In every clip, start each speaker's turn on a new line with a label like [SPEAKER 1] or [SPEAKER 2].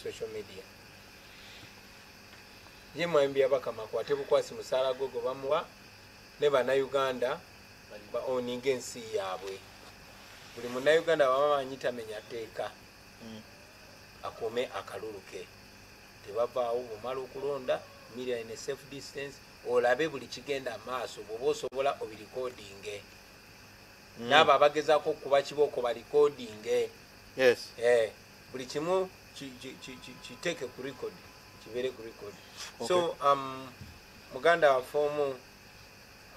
[SPEAKER 1] social media ye mwembi abakama kwate bukwasi musala gogo bamuwa ne bannayuganda ba oninga ensi yaabwe buli munnayuganda bamanyi tamenya teeka akume akaluluke tebavaawo bumala okulonda media in a safe distance olabe buli kigenda maaso bwoba osobola obirikodinge n'abo abagezaako okuba kibooko balikodinge buli kimu kiteeke ku record kibeere ku record. So muganda waffe omu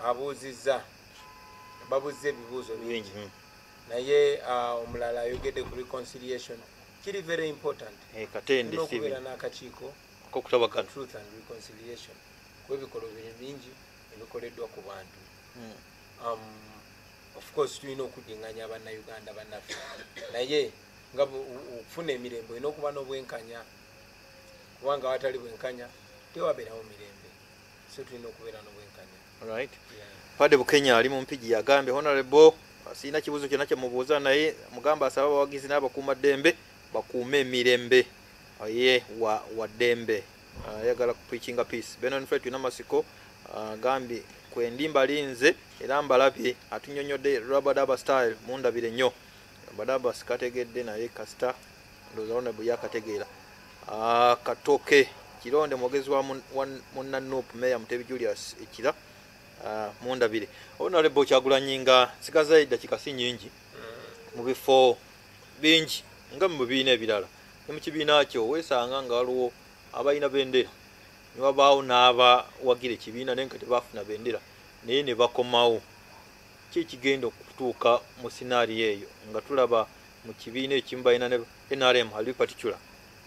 [SPEAKER 1] abuuzizza babuuze ebibuuzo bingi naye omulala ayogedde ku reconciliation kiri very important okubeera n'akakiiko okutabagana truth and reconciliation kwebikolo bingi ebikoleddwa ku bantu. Of course tulina okudinganya bannayuganda bannaffe naye nga okufuna emirembe olina okuba n'obwenkanya kubanga watali bwenkanya tewabeerawo mirembe, so tulina okubeera n'obwenkanya.
[SPEAKER 2] Alright. Pade Bukenya ali mu mpigi yagambye honorable asina kibuzo kyonna kyemubuuza naye mugamba asaba abawagizi n'abakuuma ddembe bakuume emirembe ye wa ddembe ayagala kupreachinga peace. Benon Fred Namasiko agambye kwendimba linze era mbalabye atunyonyodde Rabadaba style mundabire nnyo Rabadaba sikategedde naye kasita ndoza honorable yakategeera katoke kironde mwogezi wa munnanup Mayor Mutebi Julius ekira mundabire honorable Kyagulanyi nga sigaza dakika si nyingi mu bifo bingi nga mu bibiina ebirala ne mu kibiina kyo weesanga nga waliwo abalina bendera ne wabaawo n'aba wagira ekibiina naye nga tebafuna bendera naye ne bakomawo ki kigenda okutuuka mu scenario eyo nga tulaba mu kibiina ekimu balina ne NRM ali particular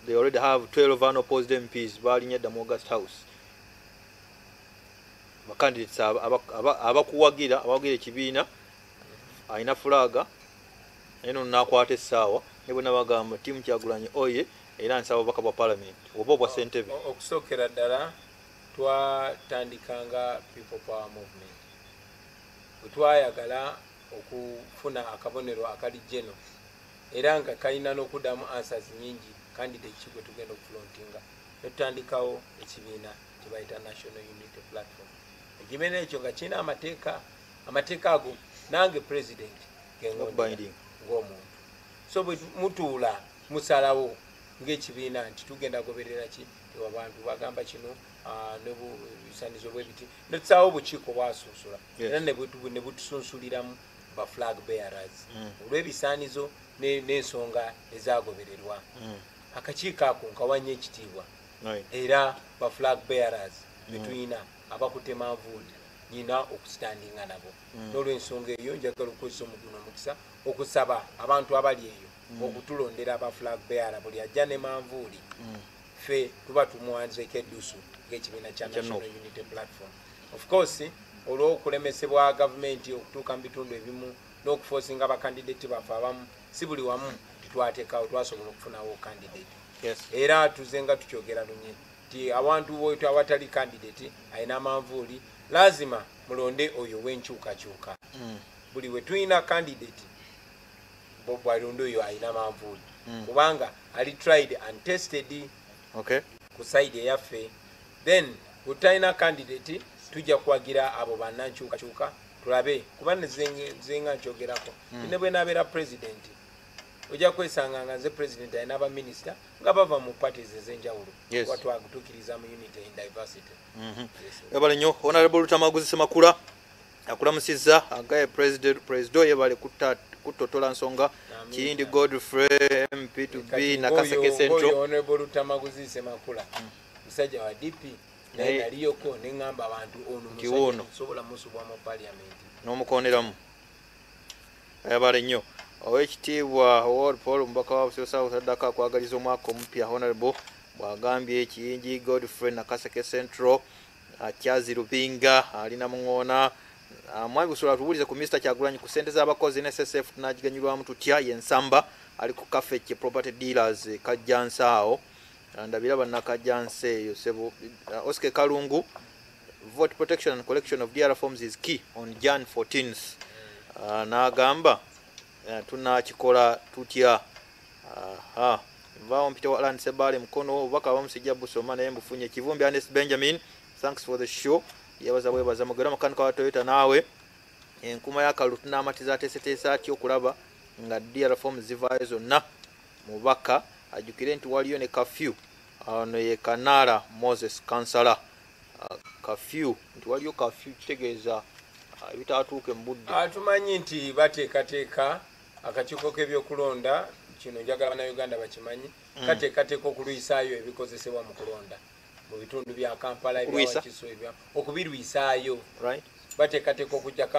[SPEAKER 2] they already have 12 unopposed MPs balinye dda mu August House candidates abakuwagira ekibiina alina fulaga eno nakwata essaawa ne bwe nabagamba tiimu Kyagulanyi oye era nsaba obubaka bwa parliament oba obwa ssentebe.
[SPEAKER 1] Okusookera ddala twatandikanga people power movement bwe twayagala okufuna akabonero akali geno era nga kalina n'okuddamu answers nyingi candidate kigwe tugenda okufulontinga netutandikawo ekibiina kyebayita National Unity Platform. Ekibiina ekyo nga kirina amateeka ago nange president ng'omuntu, so bwe mutuula musalawo ng'ekibiina nti tugenda goberera ki abantu bagamba kino nebisanizo bwe biti netusalawo obukiiko bwasunsula era ne butusunsuliramu ba flag bearers olw'ebisaanizo n'ensonga ezagobererwa akakiiko ako nkawanya ekitiibwa era ba flag bearers betulina abakutte manvuuli nyina okusitandinga nabo n'olw'ensonga eyo njagala okukozesa omuguno omukisa okusaba abantu abali eyo okutulondera aba flag bearer buli ajja ne manvuuli ffe tuba tumuwanzeeko eddusu ng'ekibiina kya National Unity Platform. Of course olw'okulemesebwa gavumenti okutuuka mu bitundu ebimu n'okuforcinga abakandidate baffe abamu si buli wamu titwateekawo twasobola okufunawo candidate era tuze nga tukyogera lunye nti awantu bwetu awatali candidate alina amanvuuli lazima mulonde oyo w'enkyukakyuka buli we tulina candidate bwalonde oyo alina manvuuli kubanga ali tried and tested ku side eyaffe then butalina candidate tujja kuwagira abo bannankyukakyuka tulabe kuba nezenga nkyogerako ne bwe nabeera president ojja kwesanga nga nze president alina abaminisita nga bava mu parties ez'enjawulo watwagutuukiriza mu unity and diversity.
[SPEAKER 2] Yebale nnyo honorable Lutamaguzi Semakula akulamusizza agaye president yebale kutotola nsonga Kiyindi Godfrey MP2B na Kaseke Central
[SPEAKER 1] honorable Lutamaguzi Semakula musajja wa DP naye naliyoko neŋŋamba abantu ono musajja sobola musubwa mu parliament
[SPEAKER 2] n'omukoneramu. Yebale nnyo Owekitiibwa Howard Paul mubaka wa Busoga South Addaka akwagaliza omwaka omupya honorable bwagambye Kiyingi Godfrey na Kaseke Central Kyazi Rubinga alina muŋoona mwami Busoga tubulize ku Mr. Kyagulanyi ku ssente z'abakozi NSSF tunagiganyirwamu tutya yensamba ali ku cafe kye property dealers Kajjansa awo ndabira bannakajjansa eyo sebo Oscar Kalungu vote protection and collection of DR forms is key on Jan 14th n'agamba tunakikola tutya vaawo mpita wa Alan Sebale Mukono obubaka bamusijja Busoma naye mbufunye Kivumbi Ernest Benjamin thanks for the show yabaza bwebaza mugera makanika wa Toyota naawe enkuma y'akalulu tunaamatiza ateeseteesa atya okulaba nga DR form zivaayo zonna mubaka ajjukire nti waliyo ne kafyu ono ye Kanara Moses Kansala kafyu nti waliyo kafyu kitegeeza ebitaatuuke mu budde
[SPEAKER 1] tumanyi nti bateekateeka akakiiko k'ebyokulonda kino njagala bannayuganda bakimanyi kateekateeka okulwisaayo ebikozesebwa mu kulonda mu bitundu bya Kampala ebyawakiso okubirwisaayo bateekateeka okugjako